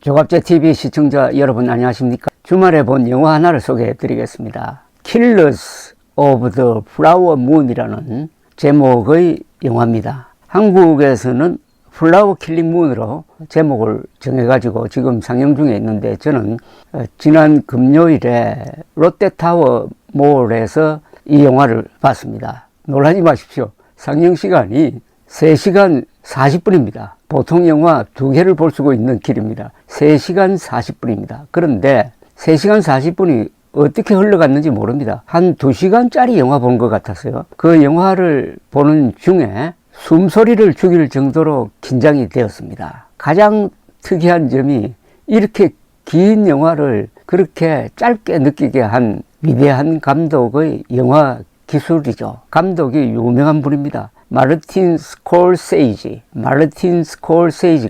조갑제 TV 시청자 여러분 안녕하십니까? 주말에 본 영화 하나를 소개해 드리겠습니다. Killers of the Flower Moon이라는 제목의 영화입니다. 한국에서는 플라워 킬링 문으로 제목을 정해가지고 지금 상영 중에 있는데, 저는 지난 금요일에 롯데타워 몰에서 이 영화를 봤습니다. 놀라지 마십시오. 상영 시간이 3시간 40분입니다. 보통 영화 2개를 볼 수 있는 길입니다. 3시간 40분입니다. 그런데 3시간 40분이 어떻게 흘러갔는지 모릅니다. 한 2시간짜리 영화 본 것 같았어요. 그 영화를 보는 중에 숨소리를 죽일 정도로 긴장이 되었습니다. 가장 특이한 점이 이렇게 긴 영화를 그렇게 짧게 느끼게 한 위대한 감독의 영화 기술이죠. 감독이 유명한 분입니다. 마르틴 스콜세이지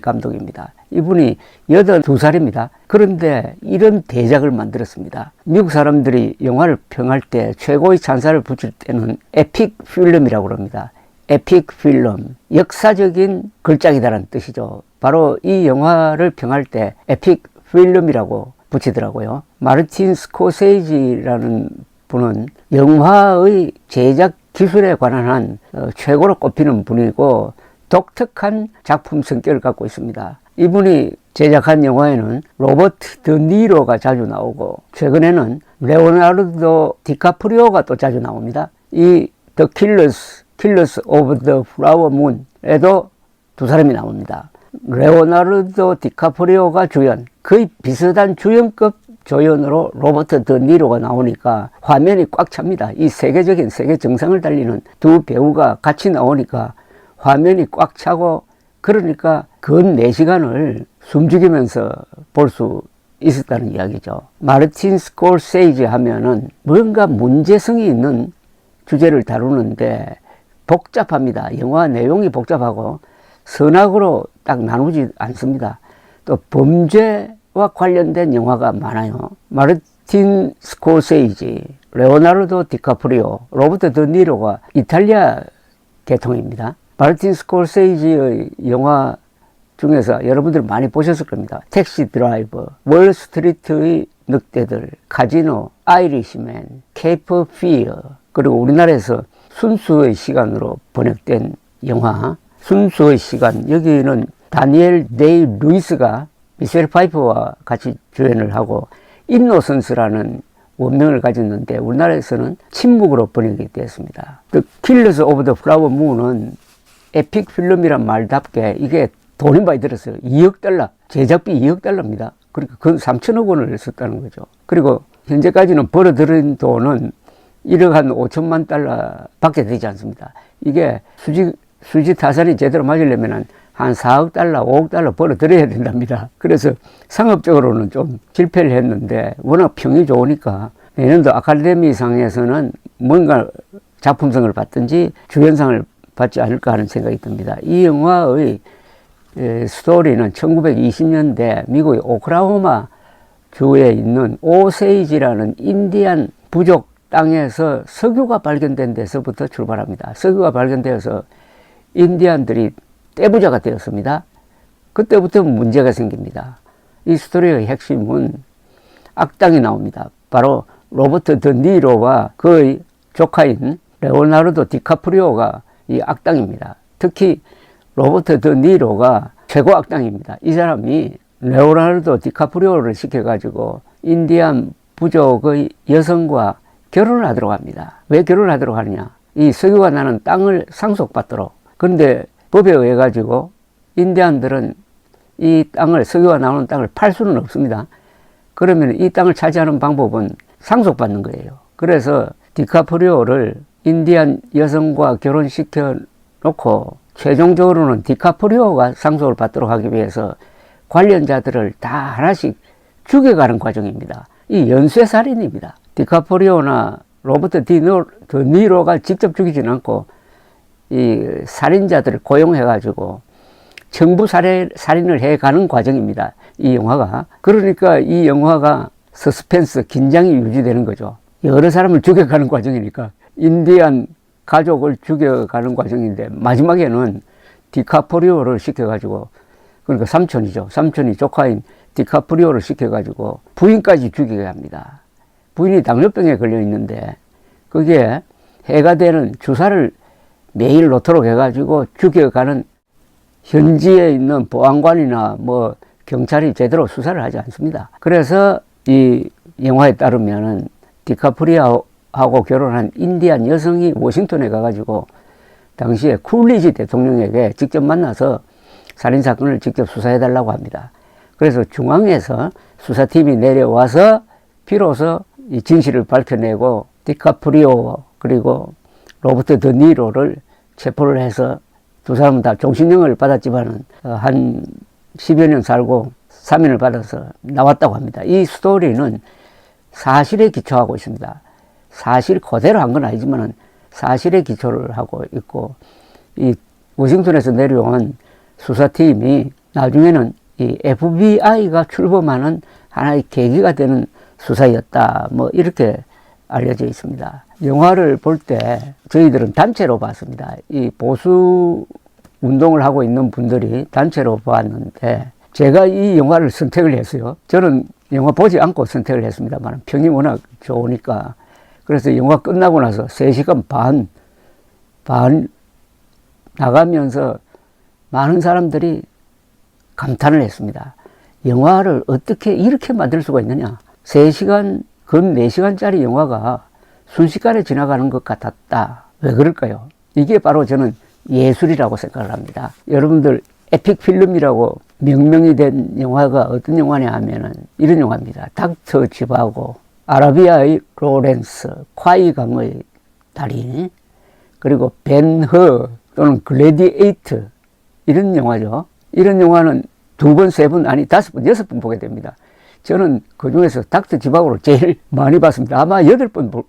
감독입니다. 이분이 82살입니다. 그런데 이런 대작을 만들었습니다. 미국 사람들이 영화를 평할 때 최고의 찬사를 붙일 때는 에픽 필름이라고 합니다. 에픽 필름, 역사적인 걸작이다라는 뜻이죠. 바로 이 영화를 평할 때 에픽 필름이라고 붙이더라고요. 마르틴 스콜세이지라는 분은 영화의 제작 기술에 관한 한 최고로 꼽히는 분이고, 독특한 작품 성격을 갖고 있습니다. 이분이 제작한 영화에는 로버트 드니로가 자주 나오고, 최근에는 레오나르도 디카프리오가 또 자주 나옵니다. 이 The Killers of the Flower Moon에도 두 사람이 나옵니다. 레오나르도 디카프리오가 주연, 거의 비슷한 주연급 조연으로 로버트 드니로가 나오니까 화면이 꽉 찹니다. 이 세계적인 세계 정상을 달리는 두 배우가 같이 나오니까 화면이 꽉 차고, 그러니까 근 4시간을 숨죽이면서 볼 수 있었다는 이야기죠. 마르틴 스콜세이지 하면은 뭔가 문제성이 있는 주제를 다루는데 복잡합니다. 영화 내용이 복잡하고 선악으로 딱 나누지 않습니다. 또 범죄와 관련된 영화가 많아요. 마르틴 스콜세이지, 레오나르도 디카프리오, 로버트 드니로가 이탈리아 계통입니다. 마르틴 스콜세이지의 영화 중에서 여러분들 많이 보셨을 겁니다. 택시 드라이버, 월스트리트의 늑대들, 카지노, 아이리시맨, 케이프 피어, 그리고 우리나라에서 순수의 시간으로 번역된 영화 순수의 시간, 여기는 다니엘 데이 루이스가 미셸 파이퍼와 같이 주연을 하고 인노선스라는 원명을 가졌는데, 우리나라에서는 침묵으로 번역이 되었습니다. The Killers of the Flower Moon은 에픽 필름이란 말답게 이게 돈이 많이 들었어요. 2억 달러, 제작비 2억 달러입니다. 그러니까 그 3천억 원을 썼다는 거죠. 그리고 현재까지는 벌어들인 돈은 1억 한 5천만 달러 밖에 되지 않습니다. 이게 수지 타산이 제대로 맞으려면 한 4억 달러, 5억 달러 벌어들여야 된답니다. 그래서 상업적으로는 좀 실패를 했는데, 워낙 평이 좋으니까 내년도 아카데미상에서는 뭔가 작품상을 받든지 주연상을 받지 않을까 하는 생각이 듭니다. 이 영화의 스토리는 1920년대 미국의 오클라호마 주에 있는 오세이지라는 인디안 부족 땅에서 석유가 발견된 데서부터 출발합니다. 석유가 발견되어서 인디안들이 떼부자가 되었습니다. 그때부터 문제가 생깁니다. 이 스토리의 핵심은 악당이 나옵니다. 바로 로버트 드니로와 그의 조카인 레오나르도 디카프리오가 이 악당입니다. 특히 로버트 드니로가 최고 악당입니다. 이 사람이 레오나르도 디카프리오를 시켜가지고 인디안 부족의 여성과 결혼을 하도록 합니다. 왜 결혼을 하도록 하느냐? 이 석유가 나는 땅을 상속받도록. 그런데 법에 의해 가지고 인디안들은 이 땅을, 석유가 나오는 땅을 팔 수는 없습니다. 그러면 이 땅을 차지하는 방법은 상속받는 거예요. 그래서 디카프리오를 인디안 여성과 결혼시켜 놓고 최종적으로는 디카프리오가 상속을 받도록 하기 위해서 관련자들을 다 하나씩 죽여가는 과정입니다. 이 연쇄살인입니다. 디카프리오나 로버트 드니로가 직접 죽이지는 않고 이 살인자들을 고용해가지고 청부 살인을 해가는 과정입니다. 이 영화가. 그러니까 이 영화가 서스펜스, 긴장이 유지되는 거죠. 여러 사람을 죽여가는 과정이니까 인디안 가족을 죽여가는 과정인데, 마지막에는 디카프리오를 시켜가지고, 그러니까 삼촌이죠. 삼촌이 조카인 디카프리오를 시켜가지고 부인까지 죽이게 합니다. 부인이 당뇨병에 걸려 있는데 그게 해가 되는 주사를 매일 놓도록 해가지고 죽여가는 현지에 있는 보안관이나 뭐 경찰이 제대로 수사를 하지 않습니다. 그래서 이 영화에 따르면은 디카프리오하고 결혼한 인디안 여성이 워싱턴에 가가지고 당시에 쿨리지 대통령에게 직접 만나서 살인사건을 직접 수사해달라고 합니다. 그래서 중앙에서 수사팀이 내려와서 비로소 이 진실을 밝혀내고 디카프리오 그리고 로버트 드니로를 체포를 해서 두 사람은 다 종신형을 받았지만은 한 10여 년 살고 사면을 받아서 나왔다고 합니다. 이 스토리는 사실에 기초하고 있습니다. 사실 그대로 한 건 아니지만은 사실에 기초를 하고 있고 이 워싱턴에서 내려온 수사팀이 나중에는 이 FBI가 출범하는 하나의 계기가 되는 수사였다. 뭐 이렇게 알려져 있습니다. 영화를 볼 때 저희들은 단체로 봤습니다. 이 보수 운동을 하고 있는 분들이 단체로 봤는데 제가 이 영화를 선택을 했어요. 저는 영화 보지 않고 선택을 했습니다만 평이 워낙 좋으니까. 그래서 영화 끝나고 나서 3시간 반 나가면서 많은 사람들이 감탄을 했습니다. 영화를 어떻게 이렇게 만들 수가 있느냐. 3시간, 근 4시간짜리 영화가 순식간에 지나가는 것 같았다. 왜 그럴까요? 이게 바로 저는 예술이라고 생각을 합니다. 여러분들 에픽 필름이라고 명명이 된 영화가 어떤 영화냐 하면은 이런 영화입니다. 닥터 지바고, 아라비아의 로렌스, 콰이강의 달인, 그리고 벤허 또는 글래디에이터 이런 영화죠. 이런 영화는 2번, 3번, 아니 5번, 6번 보게 됩니다. 저는 그 중에서 닥터 지바고를 제일 많이 봤습니다. 아마 8번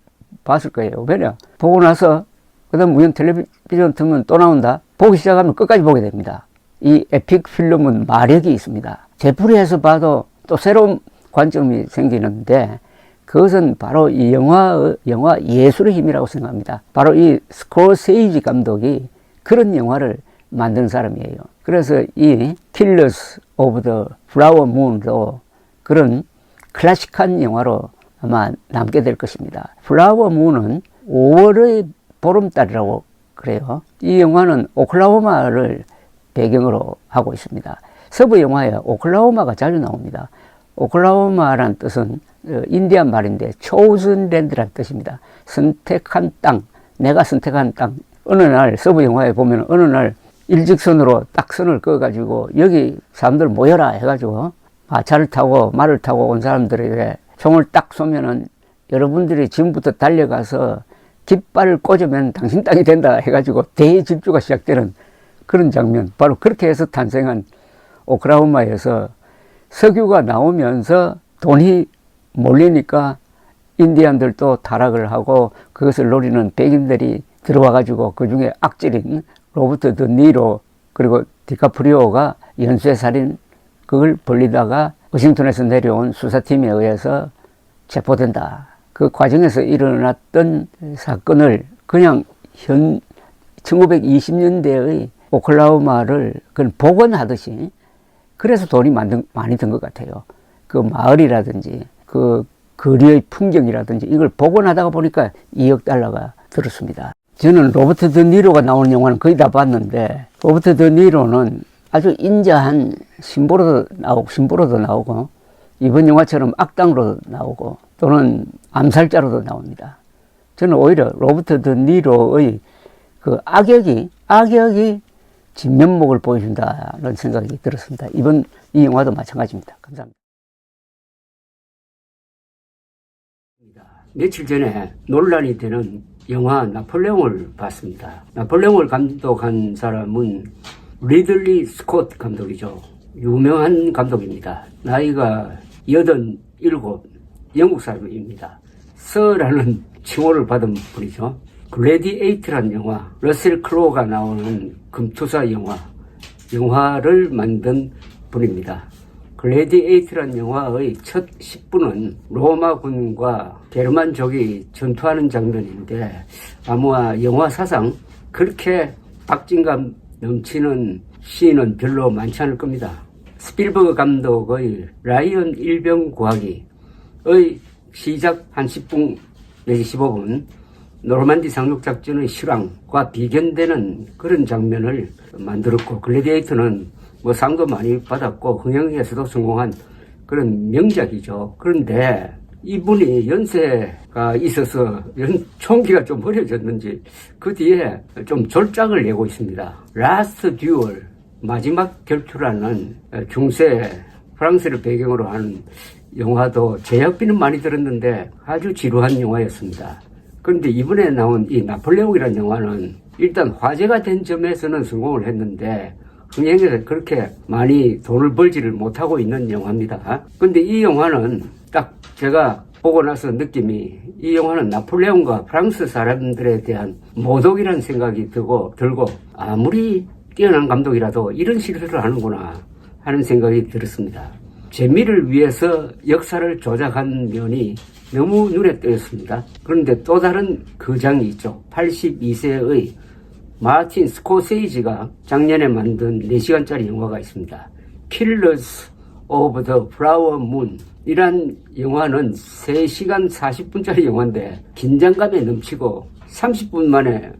봤을 거예요. 왜냐? 보고 나서 그 다음 우연 텔레비전 틀면 또 나온다. 보기 시작하면 끝까지 보게 됩니다. 이 에픽 필름은 마력이 있습니다. 되풀이해서 봐도 또 새로운 관점이 생기는데 그것은 바로 이 영화 예술의 힘이라고 생각합니다. 바로 이 스콜세이지 감독이 그런 영화를 만든 사람이에요. 그래서 이 Killers of the Flower Moon도 그런 클래식한 영화로 아마 남게 될 것입니다. 플라워 문은 5월의 보름달이라고 그래요. 이 영화는 오클라호마를 배경으로 하고 있습니다. 서부 영화에 오클라호마가 자주 나옵니다. 오클라호마란 뜻은 인디안 말인데 chosen land라는 뜻입니다. 선택한 땅, 내가 선택한 땅. 어느 날 서부 영화에 보면 어느 날 일직선으로 딱 선을 그어가지고 여기 사람들 모여라 해가지고 마차를 타고 말을 타고 온 사람들에게 총을 딱 쏘면은 여러분들이 지금부터 달려가서 깃발을 꽂으면 당신 땅이 된다 해가지고 대집주가 시작되는 그런 장면. 바로 그렇게 해서 탄생한 오클라호마에서 석유가 나오면서 돈이 몰리니까 인디안들도 타락을 하고 그것을 노리는 백인들이 들어와가지고 그 중에 악질인 로버트 드니로 그리고 디카프리오가 연쇄살인 그걸 벌리다가 워싱턴에서 내려온 수사팀에 의해서 체포된다. 그 과정에서 일어났던 사건을 그냥 1920년대의 오클라호마를 그냥 복원하듯이 그래서 돈이 많이 든 것 같아요. 그 마을이라든지 그 거리의 풍경이라든지 이걸 복원하다가 보니까 2억 달러가 들었습니다. 저는 로버트 드니로가 나오는 영화는 거의 다 봤는데 로버트 드니로는 아주 인자한 신보로도 나오고 이번 영화처럼 악당으로도 나오고 또는 암살자로도 나옵니다. 저는 오히려 로버트 드니로의 그 악역이 진면목을 보여준다는 생각이 들었습니다. 이번 이 영화도 마찬가지입니다. 감사합니다. 며칠 전에 논란이 되는 영화 나폴레옹을 봤습니다. 나폴레옹을 감독한 사람은 리들리 스콧 감독이죠. 유명한 감독입니다. 나이가 87, 영국 사람입니다. 서라는 칭호를 받은 분이죠. 글래디에이트라는 영화, 러셀 크로우가 나오는 금투사 영화를 만든 분입니다. 글래디에이트라는 영화의 첫 10분은 로마군과 게르만족이 전투하는 장면인데 아마 영화 사상 그렇게 박진감 넘치는 씬은 별로 많지 않을 겁니다. 스필버그 감독의 라이언 일병 구하기의 시작 한 10분 내지 15분 노르만디 상륙작전의 실황과 비견되는 그런 장면을 만들었고, 글래디에이터는 뭐 상도 많이 받았고 흥행에서도 성공한 그런 명작이죠. 그런데 이분이 연세가 있어서 총기가 좀 버려졌는지 그 뒤에 좀 졸작을 내고 있습니다. 라스트 듀얼, 마지막 결투라는 중세 프랑스를 배경으로 하는 영화도 제작비는 많이 들었는데 아주 지루한 영화였습니다. 그런데 이번에 나온 이 나폴레옹이라는 영화는 일단 화제가 된 점에서는 성공을 했는데 흥행에서 그렇게 많이 돈을 벌지를 못하고 있는 영화입니다. 근데 이 영화는 딱 제가 보고 나서 느낌이, 이 영화는 나폴레옹과 프랑스 사람들에 대한 모독이라는 생각이 들고 아무리 뛰어난 감독이라도 이런 실수를 하는구나 하는 생각이 들었습니다. 재미를 위해서 역사를 조작한 면이 너무 눈에 띄었습니다. 그런데 또 다른 거장이 있죠. 82세의 마틴 스코세이지가 작년에 만든 4시간짜리 영화가 있습니다. Killers of the Flower Moon 이란 영화는 3시간 40분짜리 영화인데 긴장감에 넘치고 30분 만에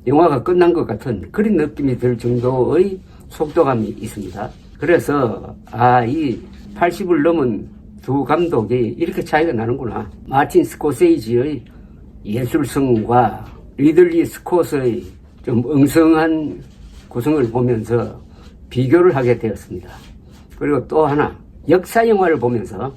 영화가 끝난 것 같은 그런 느낌이 들 정도의 속도감이 있습니다. 그래서 이 80을 넘은 두 감독이 이렇게 차이가 나는구나. 마틴 스코세이지의 예술성과 리들리 스콧의 좀 엉성한 구성을 보면서 비교를 하게 되었습니다. 그리고 또 하나, 역사 영화를 보면서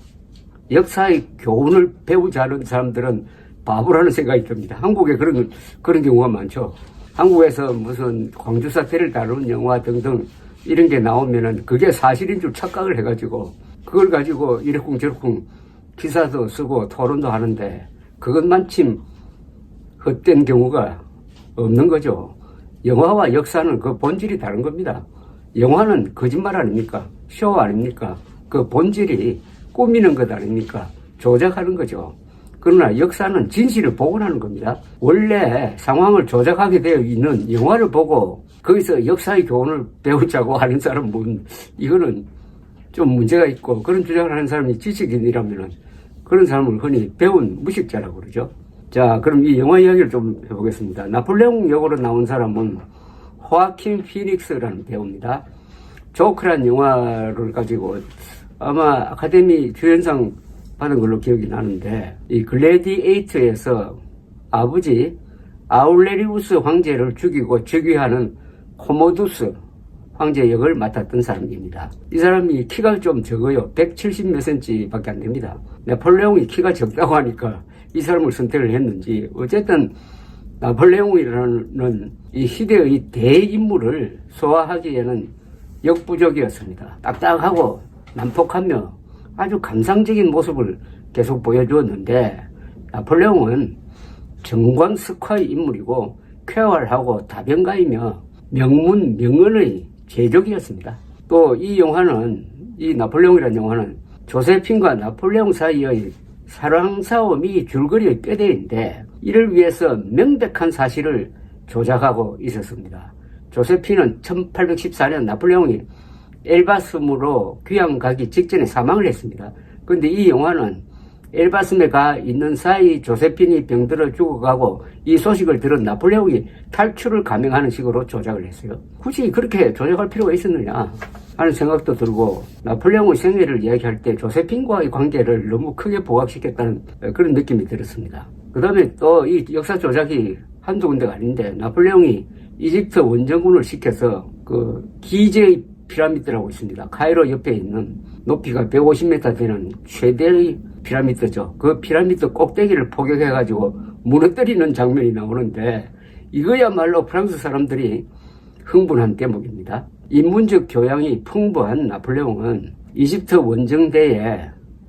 역사의 교훈을 배우지 않은 사람들은 바보라는 생각이 듭니다. 한국에 그런 경우가 많죠. 한국에서 무슨 광주 사태를 다루는 영화 등등 이런 게 나오면은 그게 사실인 줄 착각을 해가지고 그걸 가지고 이러쿵저러쿵 기사도 쓰고 토론도 하는데 그것만 침 헛된 경우가 없는 거죠. 영화와 역사는 그 본질이 다른 겁니다. 영화는 거짓말 아닙니까? 쇼 아닙니까? 그 본질이 꾸미는 것 아닙니까? 조작하는 거죠. 그러나 역사는 진실을 복원하는 겁니다. 원래 상황을 조작하게 되어 있는 영화를 보고 거기서 역사의 교훈을 배우자고 하는 사람은 이거는 좀 문제가 있고, 그런 주장을 하는 사람이 지식인이라면은 그런 사람을 흔히 배운 무식자라고 그러죠. 자, 그럼 이 영화 이야기를 좀 해보겠습니다. 나폴레옹 역으로 나온 사람은 호아킨 피닉스라는 배우입니다. 조크란 영화를 가지고 아마 아카데미 주연상 받은 걸로 기억이 나는데, 이 글래디에이터에서 아버지 아울레리우스 황제를 죽이고 즉위하는 코모두스 황제 역을 맡았던 사람입니다. 이 사람이 키가 좀 적어요. 170 몇 cm 밖에 안 됩니다. 나폴레옹이 키가 적다고 하니까 이 사람을 선택을 했는지, 어쨌든 나폴레옹이라는 이 시대의 대인물을 소화하기에는 역부족이었습니다. 딱딱하고 난폭하며 아주 감상적인 모습을 계속 보여주었는데, 나폴레옹은 정광석화의 인물이고 쾌활하고 다변가이며 명문 명언의 제적이었습니다. 또 이 영화는, 이 나폴레옹이라는 영화는 조세핀과 나폴레옹 사이의 사랑 싸움이 줄거리의 뼈대인데, 이를 위해서 명백한 사실을 조작하고 있었습니다. 조세핀은 1814년 나폴레옹이 엘바스으로 귀양 가기 직전에 사망을 했습니다. 그런데 이 영화는 엘바스에 가 있는 사이 조세핀이 병들어 죽어가고 이 소식을 들은 나폴레옹이 탈출을 감행하는 식으로 조작을 했어요. 굳이 그렇게 조작할 필요가 있었느냐 하는 생각도 들고, 나폴레옹의 생애를 이야기할 때 조세핀과의 관계를 너무 크게 부각시켰다는 그런 느낌이 들었습니다. 그 다음에 또 이 역사 조작이 한두 군데가 아닌데, 나폴레옹이 이집트 원정군을 시켜서 그 기제의 피라미드라고 있습니다. 카이로 옆에 있는 높이가 150m 되는 최대의 피라미드죠. 그 피라미드 꼭대기를 포격해가지고 무너뜨리는 장면이 나오는데, 이거야말로 프랑스 사람들이 흥분한 대목입니다. 인문적 교양이 풍부한 나폴레옹은 이집트 원정대에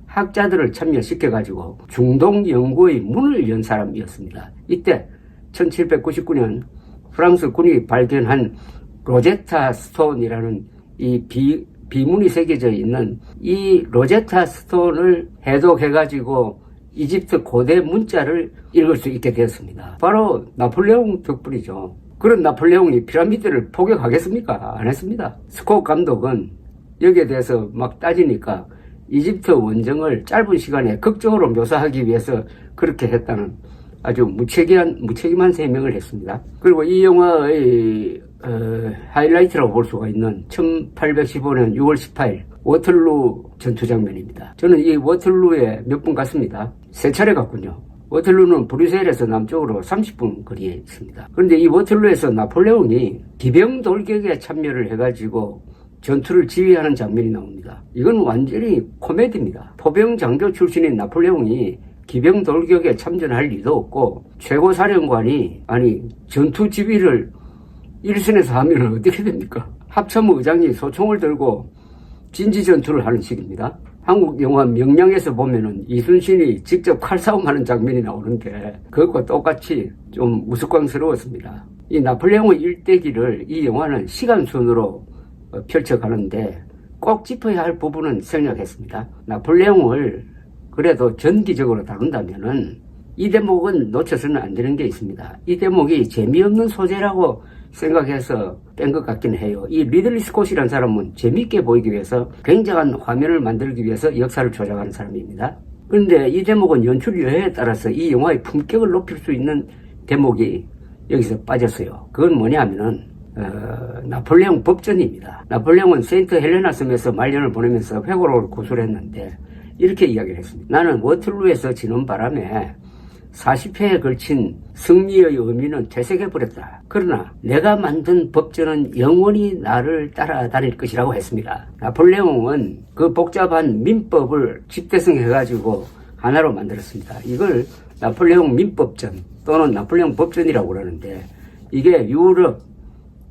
학자들을 참여시켜가지고 중동 연구의 문을 연 사람이었습니다. 이때 1799년 프랑스 군이 발견한 로제타 스톤이라는 이 비문이 새겨져 있는 이 로제타 스톤을 해독해가지고 이집트 고대 문자를 읽을 수 있게 되었습니다. 바로 나폴레옹 덕분이죠. 그런 나폴레옹이 피라미드를 포격하겠습니까? 안 했습니다. 스콧 감독은 여기에 대해서 막 따지니까 이집트 원정을 짧은 시간에 극적으로 묘사하기 위해서 그렇게 했다는 아주 무책임한 세명을 했습니다. 그리고 이 영화의 하이라이트라고 볼 수가 있는 1815년 6월 18일 워털루 전투 장면입니다. 저는 이 워털루에 몇 번 갔습니다. 3차례 갔군요. 워털루는 브뤼셀에서 남쪽으로 30분 거리에 있습니다. 그런데 이 워털루에서 나폴레옹이 기병 돌격에 참여를 해가지고 전투를 지휘하는 장면이 나옵니다. 이건 완전히 코미디입니다. 포병 장교 출신인 나폴레옹이 기병 돌격에 참전할 리도 없고 최고 사령관이 전투 지휘를 일선에서 하면 어떻게 됩니까? 합참 의장이 소총을 들고 진지 전투를 하는 식입니다. 한국 영화 명량에서 보면은 이순신이 직접 칼싸움하는 장면이 나오는데 그것과 똑같이 좀 우스꽝스러웠습니다. 이 나폴레옹의 일대기를 이 영화는 시간순으로 펼쳐가는데 꼭 짚어야 할 부분은 생략했습니다. 나폴레옹을 그래도 전기적으로 다룬다면은 이 대목은 놓쳐서는 안 되는 게 있습니다. 이 대목이 재미없는 소재라고 생각해서 뺀 것 같긴 해요. 이 리들리 스콧이라는 사람은 재미있게 보이기 위해서 굉장한 화면을 만들기 위해서 역사를 조작하는 사람입니다. 그런데 이 대목은 연출 여해에 따라서 이 영화의 품격을 높일 수 있는 대목이 여기서 빠졌어요. 그건 뭐냐면은 나폴레옹 법전입니다. 나폴레옹은 세인트 헬레나 섬에서 말년을 보내면서 회고록을 고술했는데 이렇게 이야기를 했습니다. 나는 워틀루에서 지는 바람에 40회에 걸친 승리의 의미는 퇴색해버렸다. 그러나 내가 만든 법전은 영원히 나를 따라다닐 것이라고 했습니다. 나폴레옹은 그 복잡한 민법을 집대성해가지고 하나로 만들었습니다. 이걸 나폴레옹 민법전 또는 나폴레옹 법전이라고 그러는데 이게 유럽,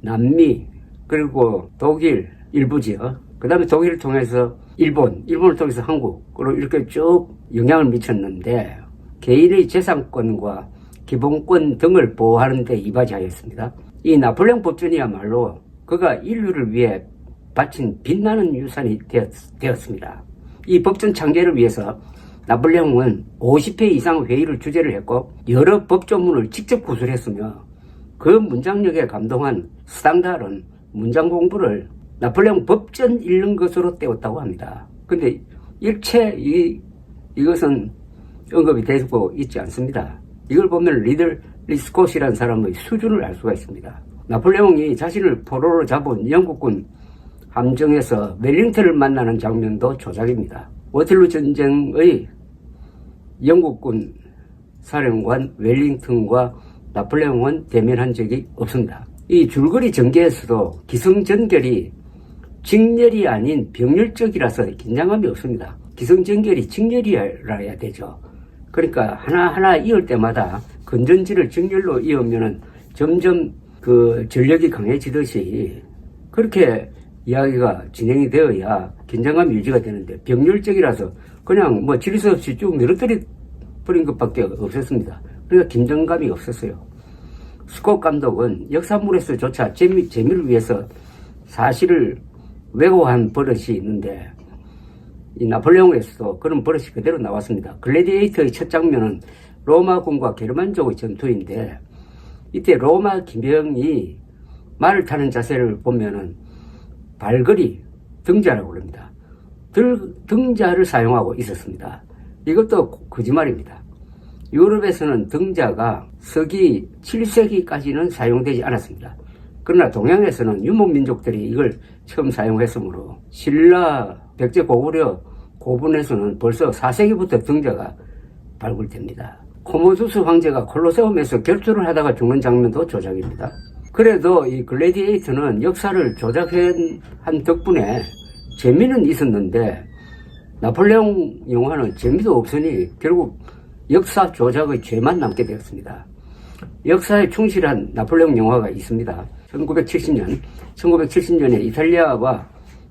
남미, 그리고 독일 일부지요. 그 다음에 독일을 통해서 일본을 통해서 한국, 그리고 이렇게 쭉 영향을 미쳤는데 개인의 재산권과 기본권 등을 보호하는 데 이바지하였습니다. 이 나폴레옹 법전이야말로 그가 인류를 위해 바친 빛나는 유산이 되었습니다. 이 법전 창제를 위해서 나폴레옹은 50회 이상 회의를 주재를 했고 여러 법조문을 직접 구술했으며 그 문장력에 감동한 스탕달은 문장 공부를 나폴레옹 법전 읽는 것으로 때웠다고 합니다. 근데 일체 이것은 언급이 되고 있지 않습니다. 이걸 보면 리들리 스콧이라는 사람의 수준을 알 수가 있습니다. 나폴레옹이 자신을 포로로 잡은 영국군 함정에서 웰링턴을 만나는 장면도 조작입니다. 워틀루 전쟁의 영국군 사령관 웰링턴과 나폴레옹은 대면한 적이 없습니다. 이 줄거리 전개에서도 기승전결이 직렬이 아닌 병렬적이라서 긴장감이 없습니다. 기승전결이 직렬이라야 되죠. 그러니까 하나하나 이을 때마다 건전지를 직렬로 이으면은 점점 그 전력이 강해지듯이 그렇게 이야기가 진행이 되어야 긴장감이 유지가 되는데 병렬적이라서 그냥 뭐 질서 없이 쭉 늘어뜨려 버린 것밖에 없었습니다. 그러니까 긴장감이 없었어요. 스콧 감독은 역사물에서조차 재미를 위해서 사실을 왜곡한 버릇이 있는데 이 나폴레옹에서도 그런 버릇이 그대로 나왔습니다. 글래디에이터의 첫 장면은 로마군과 게르만족의 전투인데 이때 로마 기병이 말을 타는 자세를 보면은 발걸이, 등자라고 합니다. 등자를 사용하고 있었습니다. 이것도 거짓말입니다. 유럽에서는 등자가 서기 7세기까지는 사용되지 않았습니다. 그러나 동양에서는 유목민족들이 이걸 처음 사용했으므로 신라, 백제, 고구려 고분에서는 벌써 4세기부터 등자가 발굴됩니다. 코모두스 황제가 콜로세움에서 결투를 하다가 죽는 장면도 조작입니다. 그래도 이 글래디에이터는 역사를 조작한 덕분에 재미는 있었는데 나폴레옹 영화는 재미도 없으니 결국 역사 조작의 죄만 남게 되었습니다. 역사에 충실한 나폴레옹 영화가 있습니다. 1970년에 이탈리아와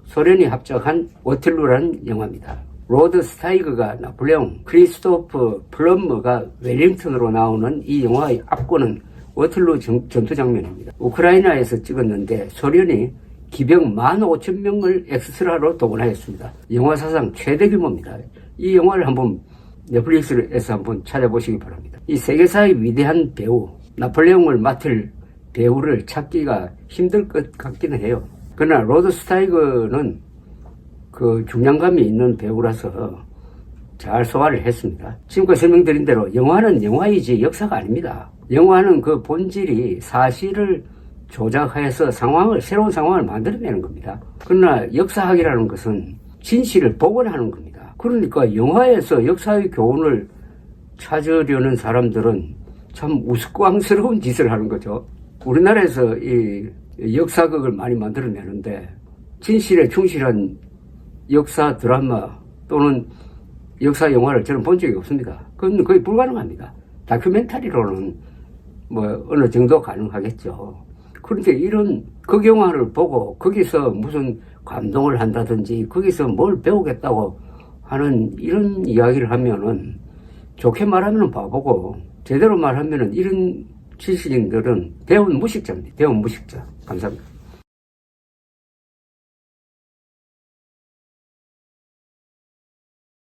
소련이 합작한 워틀루라는 영화입니다. 로드 스타이그가 나폴레옹, 크리스토프 플럼머가 웰링턴으로 나오는 이 영화의 앞권은 워틀루 전투 장면입니다. 우크라이나에서 찍었는데 소련이 기병 15,000명을 엑스트라로 동원하였습니다. 영화 사상 최대 규모입니다. 이 영화를 한번 넷플릭스에서 한번 찾아보시기 바랍니다. 이 세계사의 위대한 배우, 나폴레옹을 맡을 배우를 찾기가 힘들 것 같기는 해요. 그러나 로드 스타이거는 그 중량감이 있는 배우라서 잘 소화를 했습니다. 지금까지 설명드린 대로 영화는 영화이지 역사가 아닙니다. 영화는 그 본질이 사실을 조작해서 새로운 상황을 만들어내는 겁니다. 그러나 역사학이라는 것은 진실을 복원하는 겁니다. 그러니까 영화에서 역사의 교훈을 찾으려는 사람들은 참 우스꽝스러운 짓을 하는 거죠. 우리나라에서 이 역사극을 많이 만들어내는데 진실에 충실한 역사 드라마 또는 역사 영화를 저는 본 적이 없습니다. 그건 거의 불가능합니다. 다큐멘터리로는 뭐 어느 정도 가능하겠죠. 그런데 이런 극영화를 보고 거기서 무슨 감동을 한다든지 거기서 뭘 배우겠다고 하는 이런 이야기를 하면은 좋게 말하면 바보고 제대로 말하면은 이런 지식인들은 배운 무식자입니다. 배운 무식자. 감사합니다.